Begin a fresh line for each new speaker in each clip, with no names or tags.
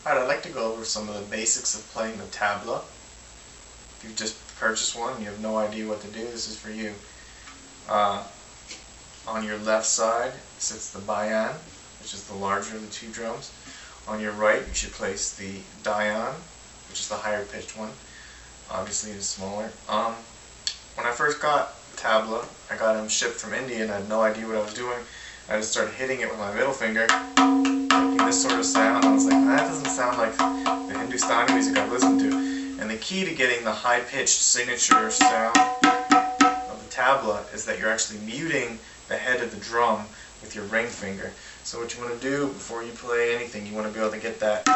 Alright, I'd like to go over some of the basics of playing the tabla. If you've just purchased one and you have no idea what to do, this is for you. On your left side sits the bayan, which is the larger of the two drums. On your right you should place the dayan, which is the higher pitched one. Obviously it is smaller. When I first got tabla, I got them shipped from India and I had no idea what I was doing. I just started hitting it with my middle finger, making this sort of sound. I was like, that doesn't sound like the Hindustani music I've listened to. And the key to getting the high-pitched signature sound of the tabla is that you're actually muting the head of the drum with your ring finger. So what you want to do before you play anything, you want to be able to get that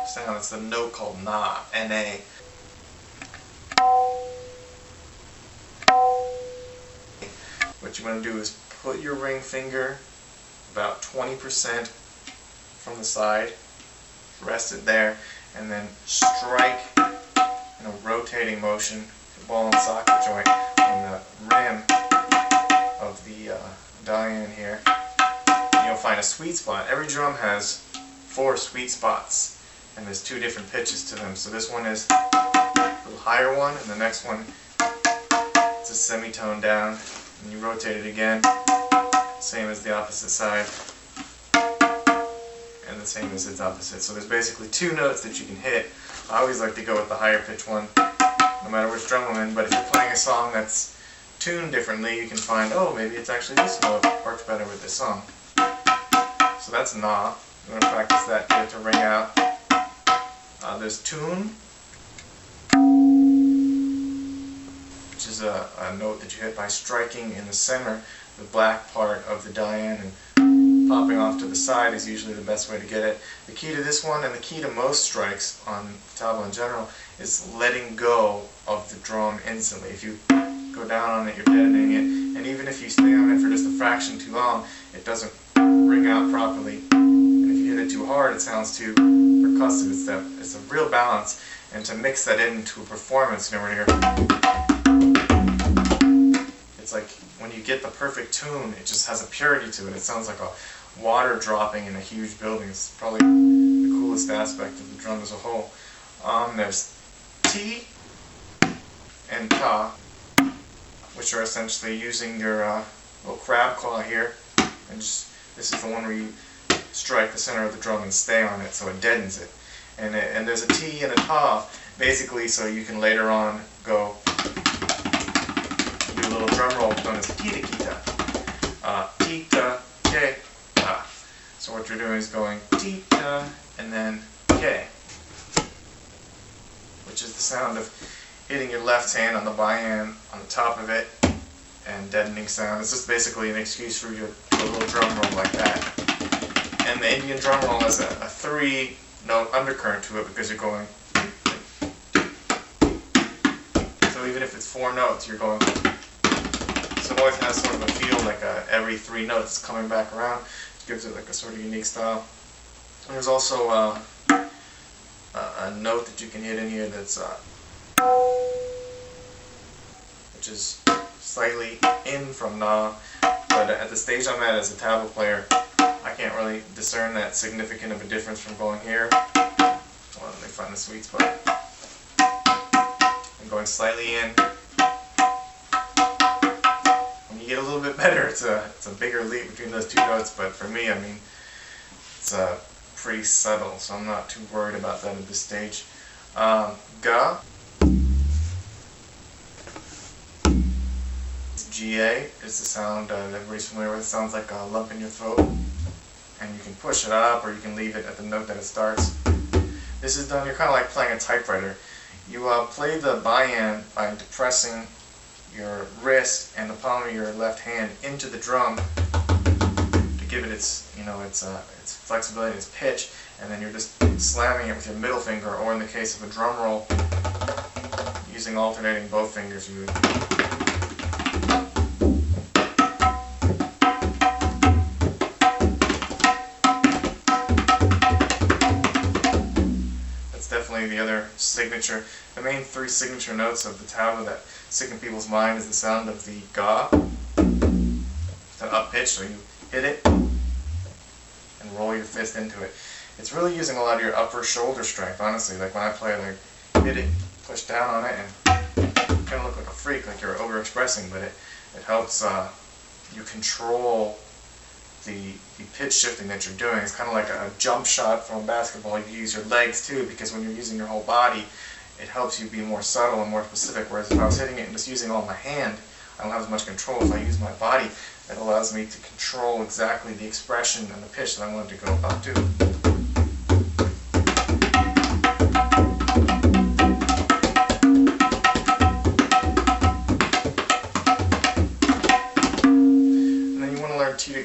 sound. It's the note called na, N-A. What you want to do is put your ring finger about 20% from the side, rest it there, and then strike in a rotating motion, the ball and socket joint on the rim of the dayan here. And you'll find a sweet spot. Every drum has 4 sweet spots, and there's 2 different pitches to them. So this one is a little higher one, and the next one it's a semitone down. And you rotate it again, same as the opposite side, and the same as its opposite. So there's basically 2 notes that you can hit. I always like to go with the higher pitch one, no matter which drum I'm in, but if you're playing a song that's tuned differently, you can find, oh, maybe it's actually this note works better with this song. So that's na. I'm going to practice that, get it to ring out. There's tune, which is a note that you hit by striking in the center, the black part of the dayan, and popping off to the side is usually the best way to get it. The key to this one, and the key to most strikes on tabla in general, is letting go of the drum instantly. If you go down on it, you're deadening it, and even if you stay on it for just a fraction too long, it doesn't ring out properly. And if you hit it too hard, it sounds too percussive. It's a real balance, and to mix that into a performance, you know, when you're it's like when you get the perfect tune, it just has a purity to it. It sounds like a water dropping in a huge building. It's probably the coolest aspect of the drum as a whole. There's T and Ta, which are essentially using your little crab claw here, and just this is the one where you strike the center of the drum and stay on it, so it deadens it. And there's a T and a Ta, basically, so you can later on go do a little drum roll known as kita kita. Tita, ke, ta. So what you're doing is going tita and then ke, which is the sound of hitting your left hand on the bayan on the top of it and deadening sound. It's just basically an excuse for you to do a little drum roll like that. And the Indian drum roll has a 3-note undercurrent to it because you're going. So even if it's 4 notes, you're going. So it always has sort of a feel like every 3 notes coming back around. It gives it like a sort of unique style. And there's also a note that you can hit in here that's which is slightly in from na, but at the stage I'm at as a tabla player, I can't really discern that significant of a difference from going here. Well, let me find the sweet spot. I'm going slightly in. When you get a little bit better, it's a bigger leap between those 2 notes, but for me, I mean, it's pretty subtle, so I'm not too worried about that at this stage. Ga. GA is the sound that everybody's familiar with. It sounds like a lump in your throat, and you can push it up or you can leave it at the note that it starts. This is done, you're kind of like playing a typewriter. You play the bayan by depressing your wrist and the palm of your left hand into the drum to give it its, its flexibility, its pitch, and then you're just slamming it with your middle finger, or in the case of a drum roll, using alternating both fingers, you would. Definitely the other signature. The main 3 signature notes of the tabla that stick in people's mind is the sound of the ga. It's an up pitch, so you hit it and roll your fist into it. it's really using a lot of your upper shoulder strength, honestly. Like when I play, like hit it, push down on it, and kind of look like a freak, like you're overexpressing, but it helps you control the pitch shifting that you're doing. It's kind of like a jump shot from basketball. You use your legs too, because when you're using your whole body, it helps you be more subtle and more specific. Whereas if I was hitting it and just using all my hand, I don't have as much control. If I use my body, it allows me to control exactly the expression and the pitch that I want it to go about to.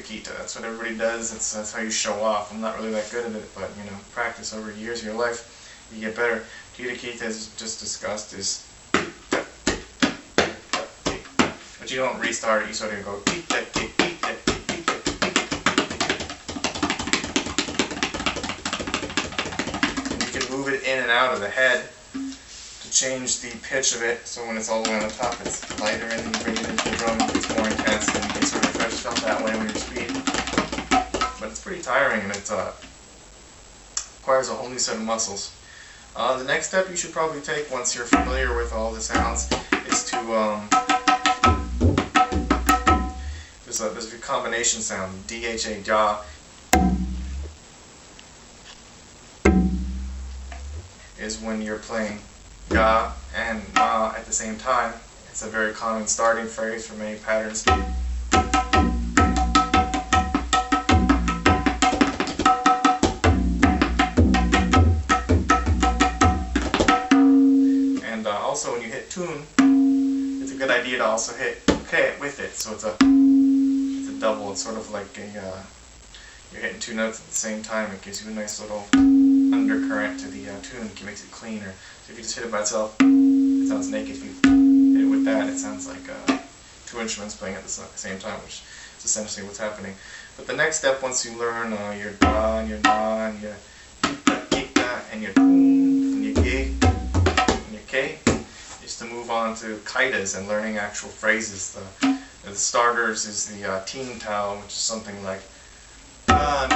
Kita. That's what everybody does. That's how you show off. I'm not really that good at it, but you know, practice over years of your life, you get better. Kita, as just discussed, is, but you don't restart it. You sort of go Kita. And you can move it in and out of the head to change the pitch of it. So when it's all the way on the top, it's lighter, and then you bring it into the drum, it's more intense, and you can sort of felt that way when you're speed. But it's pretty tiring, and it requires a whole new set of muscles. The next step you should probably take once you're familiar with all the sounds is to there's a combination sound, DHA, ja, is when you're playing ga and ma at the same time. It's a very common starting phrase for many patterns. Also, when you hit tune, it's a good idea to also hit okay with it. So it's a double. It's sort of like you're hitting two notes at the same time. It gives you a nice little undercurrent to the tune. It makes it cleaner. So if you just hit it by itself, it sounds naked. If you hit it with that, it sounds like two instruments playing at the same time, which is essentially what's happening. But the next step, once you learn your da and your na and your ita and your and your ge and your ke, is to move on to kaitas and learning actual phrases. The starters is the teen tao, which is something like I'm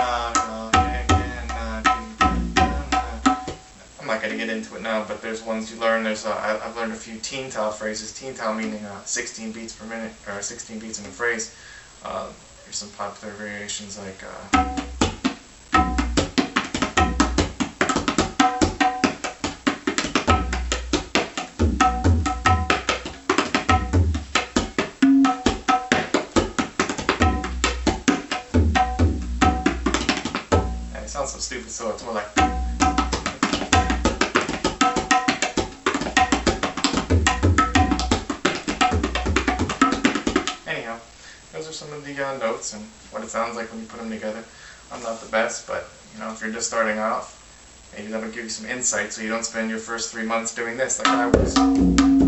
not going to get into it now, but there's ones you learn. I've learned a few teen tao phrases. Teen tao meaning 16 beats per minute, or 16 beats in a phrase. There's some popular variations like it sounds so stupid, so it's more like anyhow, those are some of the notes and what it sounds like when you put them together. I'm not the best, but you know, if you're just starting off, maybe that'll give you some insight so you don't spend your first 3 months doing this like I was.